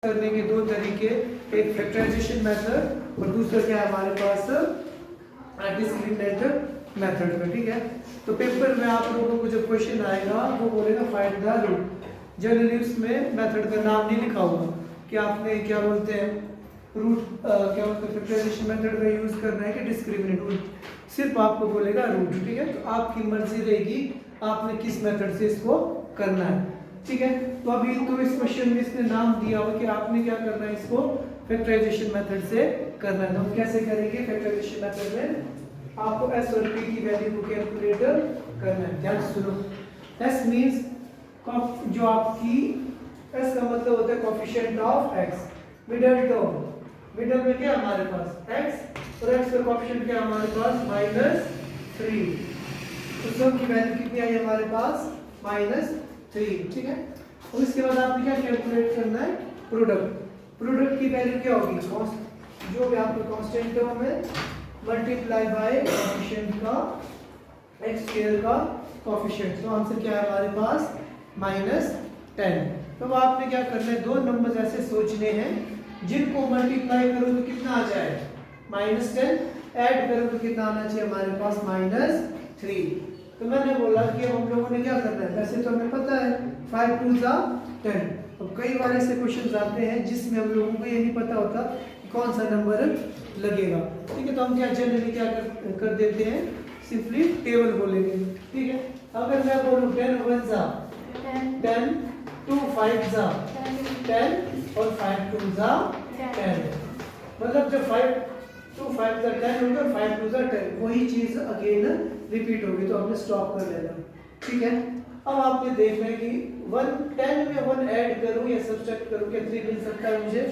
करने के दो तरीके, एक फैक्टराइजेशन मेथड और दूसरा क्या है हमारे पास डिस्क्रिमिनेट मेथड में। ठीक है, तो पेपर में आप लोगों को जब क्वेश्चन आएगा वो बोलेगा फाइंड द रूट। जनरली उसमें मेथड का नाम नहीं लिखा होगा कि आपने क्या बोलते हैं रूट क्या बोलते हैं फैक्टराइजेशन मेथड का यूज करना है कि डिस्क्रिमिनेट रूट, सिर्फ आपको बोलेगा रूट। ठीक है, तो आपकी मर्जी रहेगी आपने किस मेथड से इसको करना है। ठीक है, तो अभी तो इस क्वेश्चन में इसने नाम दिया हुआ कि आपने क्या करना है, इसको फैक्टराइजेशन मेथड से करना है। तो हम कैसे करेंगे फैक्टराइजेशन मेथड में, आपको s और p की वैल्यू को कैलकुलेट करना है। ध्यान से सुनो, s मींस जो आपकी s का मतलब होता है coefficient of x, middle term, middle में क्या हमारे पास x और x का कोएफिशिएंट क्या हमारे पास -3, तो सम की वैल्यू कितनी आई हमारे पास -3। ठीक है, और इसके बाद आपने क्या कैलकुलेट करना है प्रोडक्ट। प्रोडक्ट की वैल्यू क्या होगी, जो भी आपका कांस्टेंट टर्म है मल्टीप्लाई बाय कोएफिशिएंट का x स्क्वायर का कोएफिशिएंट, तो आंसर क्या है हमारे पास -10। तो आपने क्या करना है, दो नंबर्स ऐसे सोचने हैं जिनको मल्टीप्लाई करो तो कितना आ जाए -10, ऐड करो तो कितना आना चाहिए हमारे पास -3। तो मैंने बोला कि अब हम लोगों ने क्या करना है, वैसे तो हमें पता है 5 2 10, तो कई बार ऐसे क्वेश्चन आते हैं जिसमें हम लोगों को ये नहीं पता होता कि कौन सा नंबर लगेगा। ठीक है, तो हम क्या जनरली क्या कर देते हैं, सिंपली टेबल बोलेंगे। ठीक है, अगर मैं बोलूं 10 1 जा 10, 2 5 जा 10 और 5 2 जा 10, मतलब जब 5 2 5 जा 10 होगा, 5 2 जा 10, वही चीज अगेन रिपीट होगी, तो हमने स्टॉप कर लेना। ठीक है, अब आपने देखना है कि 10 में 1 ऐड करूं या सब्ट्रैक्ट करूं, क्या 3 मिल सकता है मुझे,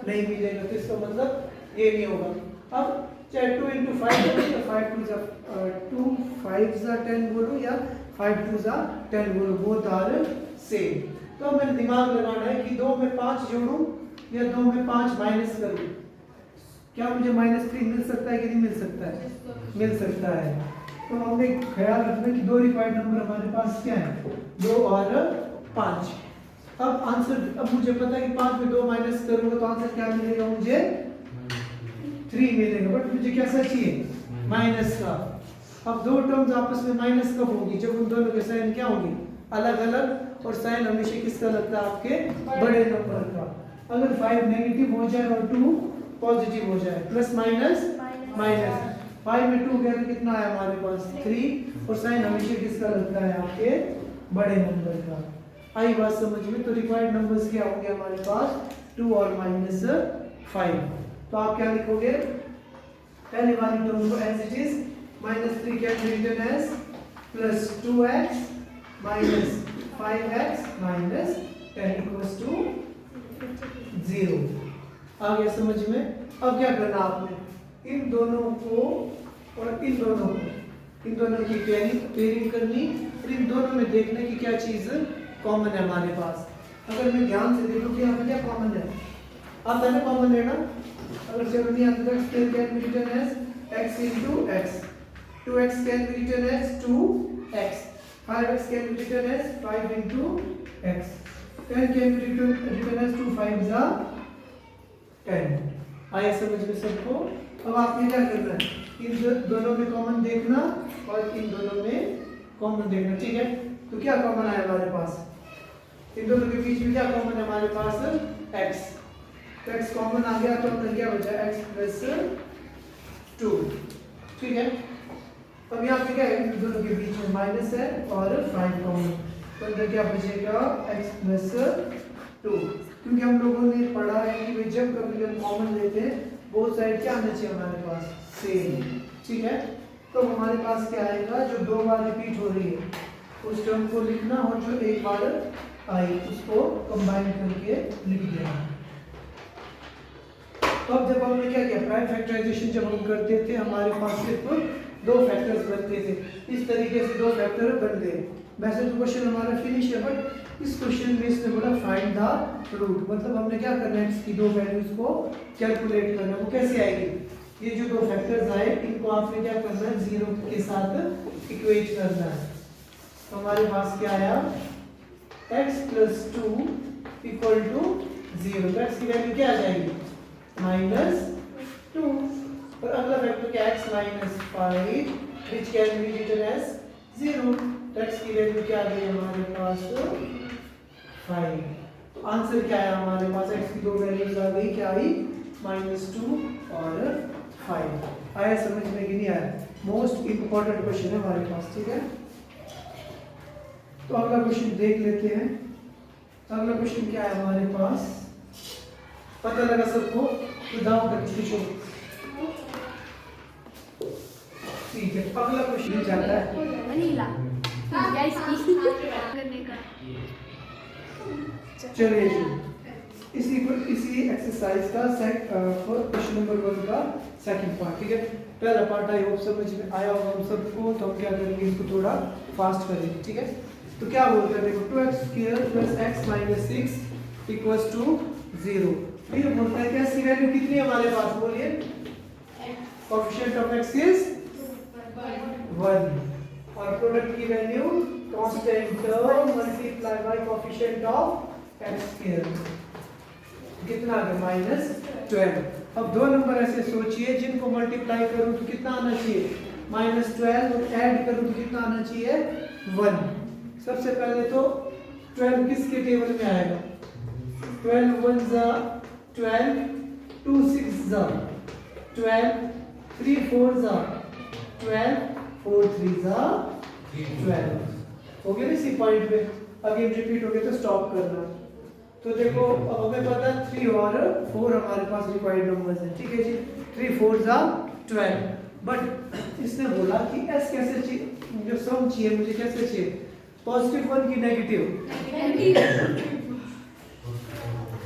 नहीं मिलेगा, तो इसका मतलब ये नहीं होगा। अब चाहे 2 into 5 बोलो या 5 2 जा 2 5 जा 10 बोलो या 5 2 जा 10 बोलो, बोथ आर सेम। तो मैंने दिमाग लगाना है कि 2 में 5 जोड़ूं या 2 में 5 माइनस करूं, क्या मुझे -3 मिल सकता है कि नहीं मिल सकता है, मिल सकता है। तो हमने ख्याल रखना कि दो रिक्वायर्ड नंबर हमारे पास क्या है, 2 और 5। अब आंसर, अब मुझे पता है कि 5 में 2 माइनस करूंगा तो आंसर क्या मिलेगा मुझे 3 मिलेगा, बट मुझे क्या चाहिए माइनस का। अब दो टर्म्स आपस में माइनस कब होगी, जब उन दोनों के साइन क्या होंगे अलग अलग, और साइन हमेशा किसका लगता है आपके बड़े नंबर का। अगर 5 नेगेटिव हो जाए और 2 पॉजिटिव हो जाए, प्लस माइनस माइनस, 5 में 2 गया तो कितना आया हमारे पास 3, और साइन हमेशा किसका लगता है आपके बड़े नंबर का। आई बात समझ में, तो रिक्वायर्ड नंबर्स क्या होंगे हमारे पास 2 और -5। तो आप क्या लिखोगे, पहले वाली टर्म को as it is, -3 can be written as +2x - 5x - 10 = 0। आ गया समझ में। अब क्या करना आपने, इन दोनों को और इन दोनों को, इन दोनों की पेयरिंग करनी, और इन दोनों में देखने की क्या चीज कॉमन है हमारे पास। अगर मैं ध्यान से देखूं कि यहाँ पे क्या कॉमन है, आता है ना कॉमन लेना, अगर 7 नहीं आता तो x can be written as x into x, 2x can be written as 2x, 5x can be written as 5 into x, 10 can be written as 2 5 जा 10। आया समझ में सबको। अब आपने क्या करना है, इन दोनों में कॉमन देखना और इन दोनों में कॉमन देखना। ठीक है, तो क्या कॉमन है हमारे पास, इन दोनों के बीच में क्या कॉमन है हमारे पास x, तो x कॉमन आ गया, तो अंदर क्या बचा x + 2। ठीक है, अब यहाँ पे क्या है, इन दोनों के बीच में माइनस है और 5 कॉमन, तो अंदर क्या बचेगा x + 2। क्योंकि हम लोगों ने पढ़ा है कि भाई जब कभी हम कॉमन लेते हैं बोथ साइड क्या आना चाहिए हमारे पास सेम। ठीक है, तो हमारे पास क्या आएगा, जो 2 बार रिपीट हो रही है उस टर्म को लिखना, और जो एक बार आई उसको कंबाइन करके लिख देना। तो अब जब हमने क्या किया, प्राइम फैक्टराइजेशन जब हम करते थे हमारे पास सिर्फ 2 फैक्टर्स बनते थे, इस तरीके से 2 फैक्टर बन गए। वैसे तो क्वेश्चन हमारा फिनिश है, बट इस क्वेश्चन में इसने बोला फाइंड द रूट, मतलब हमने क्या करना है, इसकी 2 वैल्यूज को कैलकुलेट करना है। वो कैसे आएगी, ये जो 2 फैक्टर्स आए इनको आपने क्या करना है 0 के साथ इक्वेट करना है। तो हमारे पास क्या आया, x + 2 = 0, तो x की वैल्यू क्या आ जाएगी -2। और अगला फैक्टर क्या x -5 which can be written as 0, तो x की वैल्यू क्या आ गई हमारे पास 5। तो आंसर क्या है हमारे पास, x की दो वैल्यूज आ गई, क्या आई -2 और 5। आया समझ में कि नहीं आया? मोस्ट इंपॉर्टेंट क्वेश्चन है हमारे पास, ठीक है। तो अगला क्वेश्चन देख लेते हैं। अगला क्वेश्चन क्या है हमारे पास, पता लगा सबको? विदाउट कंफ्यूजन, ठीक है। अगला क्वेश्चन जाता है चलिए जी, इसी एक्सरसाइज का क्वेश्चन नंबर 1 का सेकंड पार्ट, ठीक है। पहला पार्ट आई होप समझ में आया होगा हम सबको, तो हम क्या करेंगे, इसको थोड़ा फास्ट करेंगे, ठीक है। तो क्या बोलते हैं, देखो 2x² + x - 6 = 0। ये बोलता है कि x की वैल्यू कितनी है हमारे पास, बोलिए। कोएफिशिएंट ऑफ x इज 1 और प्रोडक्ट की value constant term multiply by coefficient of x², कितना आ गया -12। अब दो नंबर ऐसे सोचिए जिनको मल्टीप्लाई करूं तो कितना आना चाहिए -12, और ऐड करूं तो कितना आना चाहिए 1। सबसे पहले तो 12 किसके टेबल में आएगा, 12 1 ज़ा 12, 2 6 ज़ा 12, 3 4 ज़ा 12, 4 3 ज़ा 12। हो गया ना इसी पॉइंट पे। अगेन रिपीट हो गया तो स्टॉप करना। तो देखो अब हमें पता 3 और 4 हमारे पास रिक्वायर्ड नंबर्स हैं, ठीक है जी। 3 4 ज़ा 12, बट इसने बोला कि s कैसे चाहिए, जो सम चाहिए मुझे कैसे चाहिए, +1 की नेगेटिव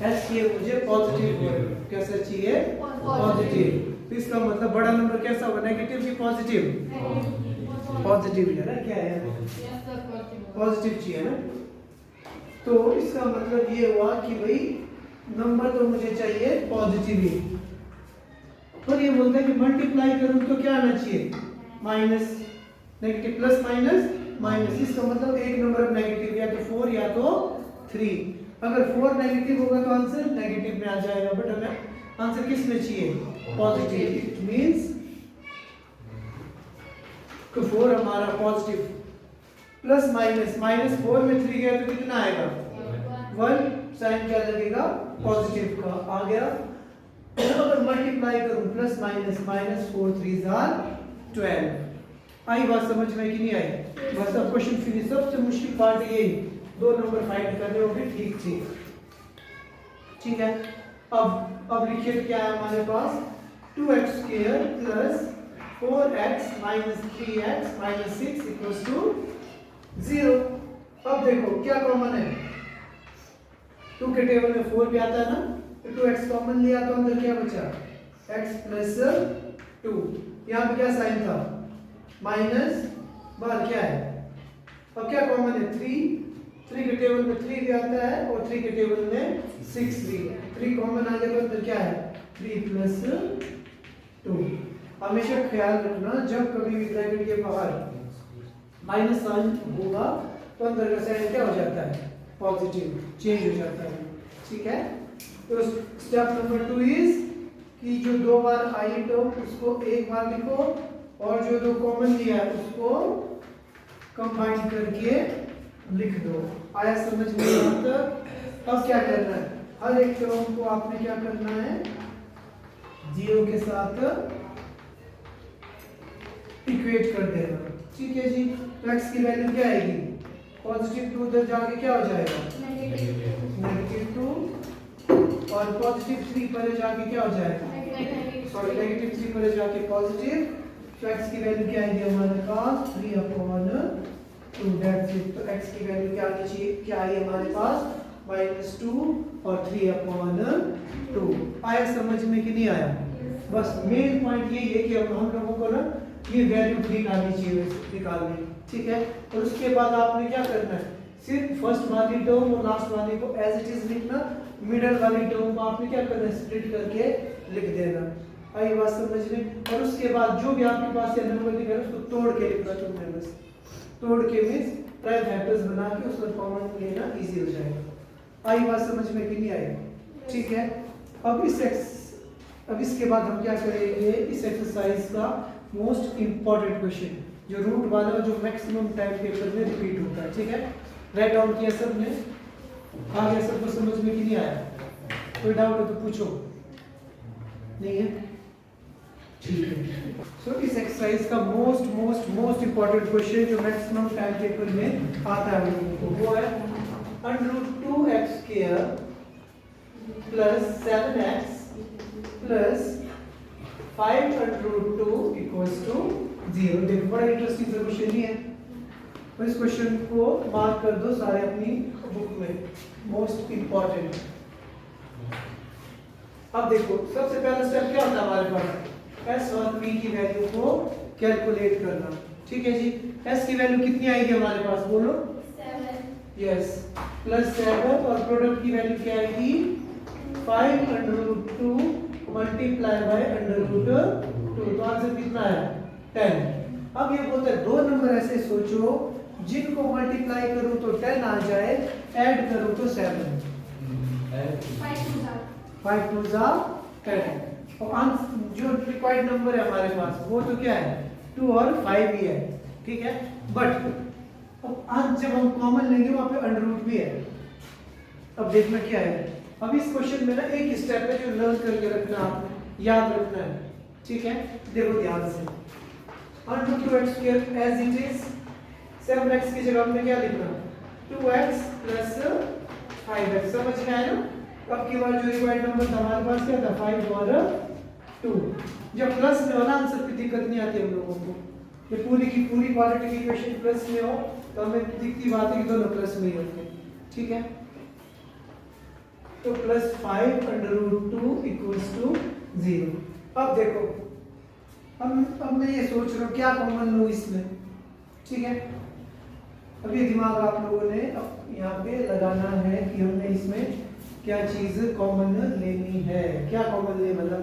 s चाहिए मुझे +1, कैसे चाहिए पॉजिटिव। तो इसका मतलब बड़ा नंबर कैसा होगा, नेगेटिव की पॉजिटिव, पॉजिटिव है ना, क्या है पॉजिटिव चाहिए ना। तो इसका मतलब ये हुआ कि भाई नंबर तो मुझे चाहिए पॉजिटिव ही। पर ये बोलता है कि मल्टीप्लाई करूं तो क्या आना चाहिए, minus, negative plus minus minus. इसका मतलब एक नंबर नेगेटिव, या तो 4 या तो 3। अगर 4 नेगेटिव होगा तो आंसर नेगेटिव में आ जाएगा, बट हमें आंसर किस में चाहिए, पॉजिटिव। इट मींस कि 4 हमारा पॉजिटिव, प्लस माइनस -4 में 3 गया तो कितना आएगा 1, साइन क्या लगेगा पॉजिटिव का आ गया। अगर मल्टीप्लाई करूं प्लस माइनस -4 3 12। आई बात समझ में कि नहीं आई? बस अब क्वेश्चन फिनिश। सबसे मुश्किल पार्ट यही, दो नंबर फाइंड करने होंगे, ठीक है। अब लिखिए क्या है हमारे पास, 2x² + 4x - 3x - 6 = 0। अब देखो क्या कॉमन है, 2 के टेबल में 4 भी आता है ना, तो 2x कॉमन लिया तो अंदर क्या बचा, x + 2। यहाँ पे क्या साइन था, माइनस, बाहर क्या है, अब क्या कॉमन है 3 के टेबल में 3 भी आता है और 3 के टेबल में 6 भी। 3 कॉमन आ गया तो अंदर क्या है 3 + 2। हमेशा ख्याल रखना जब कभी भी ब्रैकेट के बाहर माइनस साइन होगा तो अंदर का साइन क्या हो जाता है, पॉजिटिव, चेंज हो जाता है, ठीक है। तो स्टेप नंबर 2 इज कि जो 2 बार आई टर्म उसको एक बार लिखो, और जो 2 कॉमन लिया है उसको कंबाइन करके लिख दो। आया समझ में बात? अब क्या करना है, हर एक टर्म को आपने क्या करना है, 0 के साथ इक्वेट कर देना, ठीक है जी। तो x की वैल्यू क्या आएगी, +2 उधर जाके क्या हो जाएगा -2, और +3 पर जाके क्या हो जाएगा, सॉरी -3 पर जाके पॉजिटिव। तो x की वैल्यू क्या आएगी हमारे पास 3/2, दैट्स इट। तो x की वैल्यू क्या आनी चाहिए, क्या आई हमारे पास -2 और 3/2। आया समझ में कि नहीं आया? बस मेन पॉइंट यही है कि अब हम लोगों को ना ये वैल्यू निकालनी चाहिए, निकालनी, ठीक है। और उसके बाद आपने क्या करना है, सिर्फ फर्स्ट वाली टर्म और लास्ट वाली को एज इट इज लिखना, मिडल वाली टर्म को आपने क्या करना है, स्प्लिट करके लिख देना। आई बात समझ में? और उसके बाद जो भी आपके पास ये नंबर दिख रहा है उसको तोड़ के लिखना तुमने, बस तोड़ के मींस प्राइम फैक्टर्स बना के उसको कॉमन लेना इजी हो जाएगा। आई बात समझ में कि नहीं आई? ठीक है। अब इसके बाद हम क्या करेंगे, इस एक्सरसाइज का मोस्ट इम्पॉर्टेंट क्वेश्चन जो रूट वाला जो मैक्सिमम टाइम पेपर में रिपीट होता है, ठीक है। राइट डाउन किया सबने, आ गया सबको समझ में कि नहीं आया? कोई डाउट हो तो पूछो, नहीं है? ठीक है। सो इस एक्सरसाइज का मोस्ट इम्पॉर्टेंट क्वेश्चन जो मैक्सिमम टाइम पेपर में आता है वो है √2x² plus 7x plus 5√2 equals to 0। देखो बड़ा इंटरेस्टिंग सा क्वेश्चन ही है, और इस क्वेश्चन को मार्क कर दो सारे अपनी बुक में, मोस्ट इम्पॉर्टेंट। अब देखो सबसे पहला स्टेप क्या होता है हमारे पास, s और p की वैल्यू को कैलकुलेट करना, ठीक है जी। s की वैल्यू कितनी आएगी हमारे पास, बोलो? 7। यस, प्लस 7 और प्रोडक्ट की वैल्यू क्या आएगी, 5√2 मल्टीप्लाई बाय √2, तो आंसर कितना है, 10। अब ये बोलता है दो नंबर ऐसे सोचो जिनको मल्टीप्लाई करूं तो 10 आ जाए, ऐड करूं तो 7, 5 2 जा 10। और आंसर जो रिक्वायर्ड नंबर है हमारे पास वो तो क्या है, 2 और 5 ही है, ठीक है। बट अब आज जब हम कॉमन लेंगे वहां पे अंडर भी है। अब देखना क्या है, अब इस क्वेश्चन में ना एक स्टेप है जो लर्न करके रखना, आपने याद रखना है, ठीक है। देखो ध्यान से, √2x² as it is, 7x की जगह हमने क्या लिखना, 2x प्लस 5x, समझ में आया ना? अब की बार जो रिक्वायर्ड नंबर था हमारे पास क्या था, 5 और 2। जब प्लस में हो ना आंसर की दिक्कत नहीं आती हम लोगों को, ये पूरी की पूरी क्वाड्रेटिक इक्वेशन प्लस में हो तो हमें दिखती बात है कि दोनों प्लस में ही होते हैं, ठीक है। तो प्लस 5√2 इक्वल्स टू 0। अब देखो, अब मैं ये सोच रहा हूँ क्या कॉमन लूँ इसमें, ठीक है। अब ये दिमाग आप लोगों ने अब यहाँ पे लगाना है कि हमने इसमें क्या चीज कॉमन लेनी है, क्या कॉमन ले, मतलब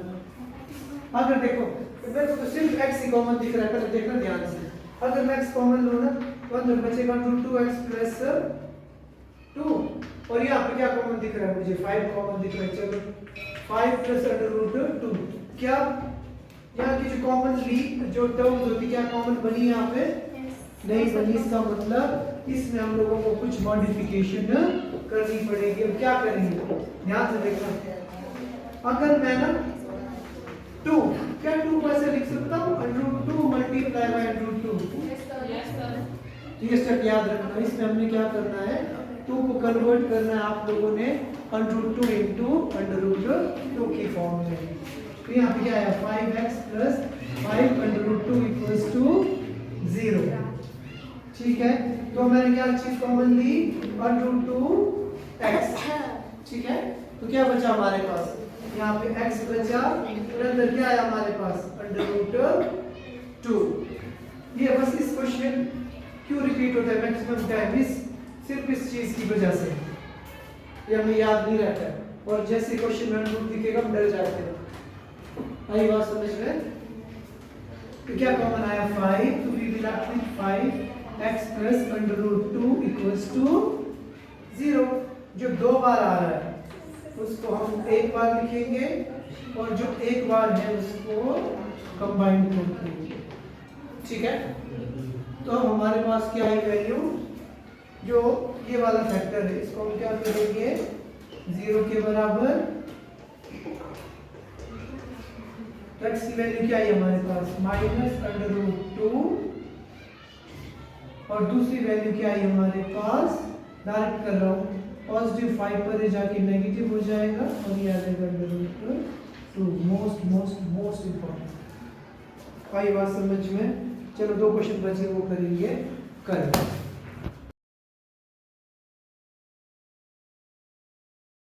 अगर देखो मेरे को तो सिर्फ x ही कॉमन दिख रहा है, पहले देखना ध्यान से। अगर मैं x कॉमन लूँ ना तो अंदर बचेगा √2x प्लस 2, और यहाँ पे क्या कॉमन दिख रहा है मुझे, 5 कॉमन दिख रहा है। चलो 5 प्लस √2, क्या यहाँ की जो कॉमन ली जो टर्म्स होती क्या कॉमन बनी यहाँ पे, नहीं बनी। इसका मतलब इसमें हम लोगों को कुछ मॉडिफिकेशन करनी पड़ेगी। अब क्या करेंगे, ध्यान से देखना। अगर मैं ना 2 क्या 2 को ऐसे लिख सकता हूँ, √2 मल्टीप्लाई बाय √2, ये स्टेप याद रखना। इसमें हमने क्या करना है, 2 को कन्वर्ट करना है आप लोगों ने √2 इंटू √2 की फॉर्म में। तो यहाँ पे क्या है, 5x प्लस 5 √2 इक्वल्स टू 0, ठीक है। तो मैंने क्या चीज कॉमन ली, √2x, ठीक है। तो क्या बचा हमारे पास, यहाँ पे x बचा, और अंदर क्या है हमारे पास, √2। ये बस इस क्वेश्चन क्यों रिपीट होता है मैक्सिमम टाइम, सिर्फ इस चीज की वजह से, ये हमें याद नहीं रहता है, और जैसे क्वेश्चन में √2 दिखेगा हम डर जाते हैं। आई बात समझ में? तो क्या कॉमन आया, 5, तो we will left with 5x plus √2 equals to 0। जो 2 बार आ रहा है उसको हम एक बार लिखेंगे, और जो एक बार है उसको कंबाइन करेंगे, ठीक है। तो हमारे पास क्या है वैल्यू, जो ये वाला फैक्टर है इसको हम क्या करेंगे, 0 के बराबर। तो x की वैल्यू क्या है हमारे पास, -√2, और दूसरी वैल्यू क्या है हमारे पास, डायरेक्ट कर रहा हूँ, पॉजिटिव 5 पर जाके नेगेटिव हो जाएगा, और ये आ जाएगा √2। Most important. आई बात समझ में? चलो 2 क्वेश्चन बचे वो करेंगे कल।